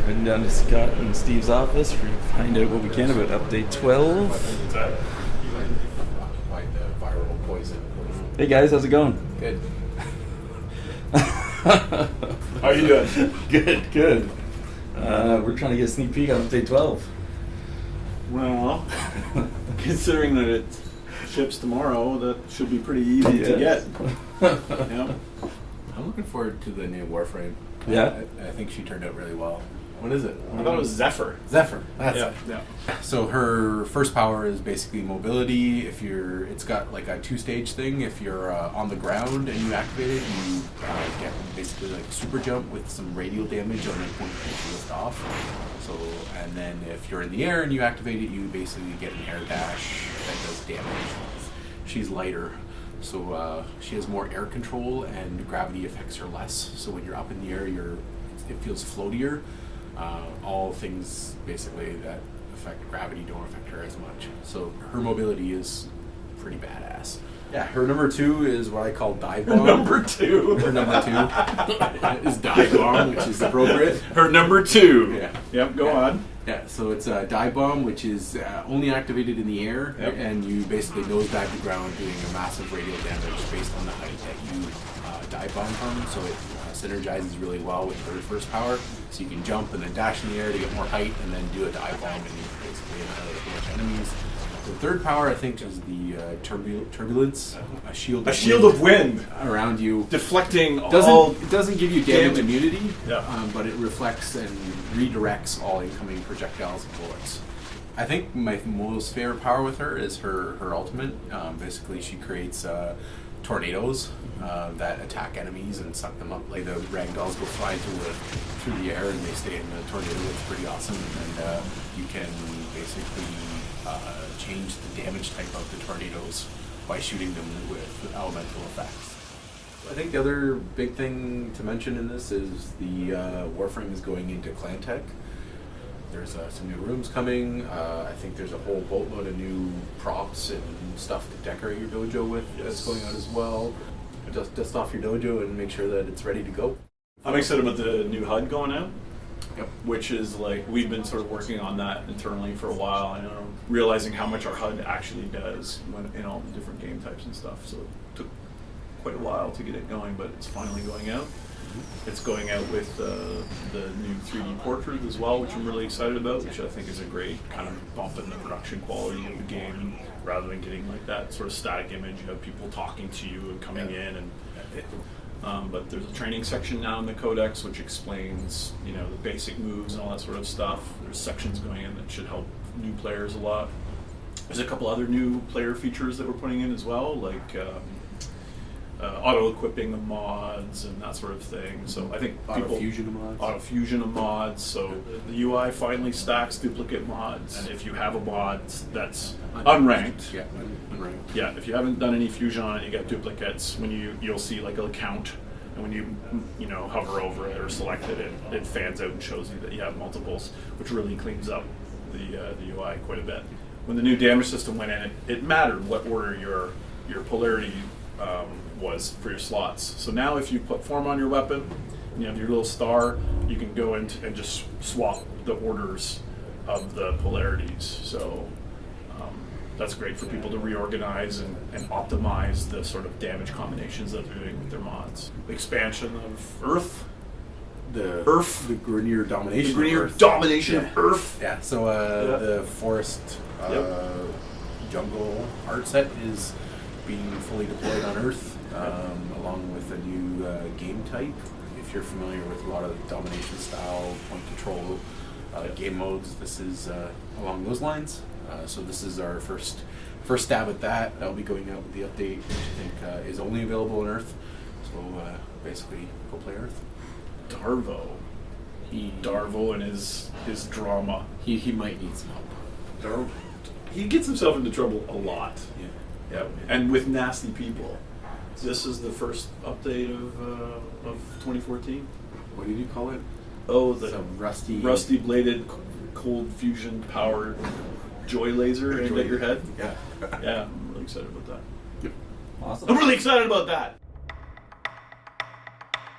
Heading down to Scott and Steve's office for to find out what we can about update 12. Viral poison. Hey guys, how's it going? Good. How are you doing? Good. We're trying to get a sneak peek on update 12. Well, considering that it ships tomorrow, that should be pretty easy to get. Yeah. I'm looking forward to the new Warframe. Yeah? I think she turned out really well. What is it? I thought it was Zephyr. Zephyr. That's Yeah, it. yeah. So her first power is basically mobility. It's got like a 2-stage thing. If you're on the ground and you activate it, you get basically like a super jump with some radial damage on the point that you lift off. So, and then if you're in the air and you activate it, you basically get an air dash that does damage. She's lighter, so she has more air control and gravity affects her less. So when you're up in the air, it feels floatier. All things basically that affect gravity don't affect her as much. So her mobility is pretty badass. Yeah, her number 2 is what I call dive bomb. Number 2. Her number 2 is dive bomb, which is appropriate. Her number 2. Yeah. Yep, go on. Yeah, so it's a dive bomb, which is only activated in the air, Yep. and you basically nosedive the ground, doing a massive radial damage based on the height that you dive bomb from. So it synergizes really well with her first power. So you can jump and then dash in the air to get more height, and then do a dive bomb and you basically annihilate a bunch of enemies. The third power, I think, is the turbulence, a shield of wind around you. Deflecting It doesn't give you damage immunity, but it reflects and redirects all incoming projectiles and bullets. I think my most favorite power with her is her ultimate. Basically, she creates tornadoes that attack enemies and suck them up. Like the ragdolls go flying through the air and they stay in the tornado. It's pretty awesome, and you can basically change the damage type of the tornadoes by shooting them with elemental effects. I think the other big thing to mention in this is the Warframe is going into clan tech. There's some new rooms coming. I think there's a whole boatload of new props and stuff to decorate your dojo with that's going out as well. Just dust off your dojo and make sure that it's ready to go. I'm excited about the new HUD going out. Yep. Which is like, we've been sort of working on that internally for a while, and realizing how much our HUD actually does in all the different game types and stuff. So it took quite a while to get it going, but it's finally going out. It's going out with the new 3D portrait as well, which I'm really excited about, which I think is a great kind of bump in the production quality of the game. Rather than getting like that sort of static image, you have people talking to you and coming in, and but there's a training section now in the codex which explains, the basic moves and all that sort of stuff. There's sections going in that should help new players a lot. There's a couple other new player features that we're putting in as well, like auto-equipping of mods and that sort of thing. So I think Auto-fusion of mods. Auto-fusion of mods. So the UI finally stacks duplicate mods. And if you have a mod that's unranked, Yeah, if you haven't done any fusion on it, you get duplicates. When you'll see like a count, and when you hover over it or select it, it fans out and shows you that you have multiples, which really cleans up the UI quite a bit. When the new damage system went in, it mattered what order your polarity was for your slots. So now if you put form on your weapon, and you have your little star, you can go in and just swap the orders of the polarities. So that's great for people to reorganize and optimize the sort of damage combinations that they're doing with their mods. The expansion of Earth. The Grenier domination. The Grenier domination of Earth. Yeah, so the forest jungle art set is being fully deployed on Earth, along with a new game type. If you're familiar with a lot of the domination style, point control game modes, this is along those lines. So this is our first stab at that. That'll be going out with the update, which I think is only available on Earth. So basically, go play Earth. Darvo and his drama. He might need some help. He gets himself into trouble a lot. Yeah, and with nasty people. This is the first update of 2014. What did you call it? Oh, the Some rusty bladed, cold fusion powered joy laser aimed at your head. Yeah. Yeah, I'm really excited about that. Awesome. I'm really excited about that.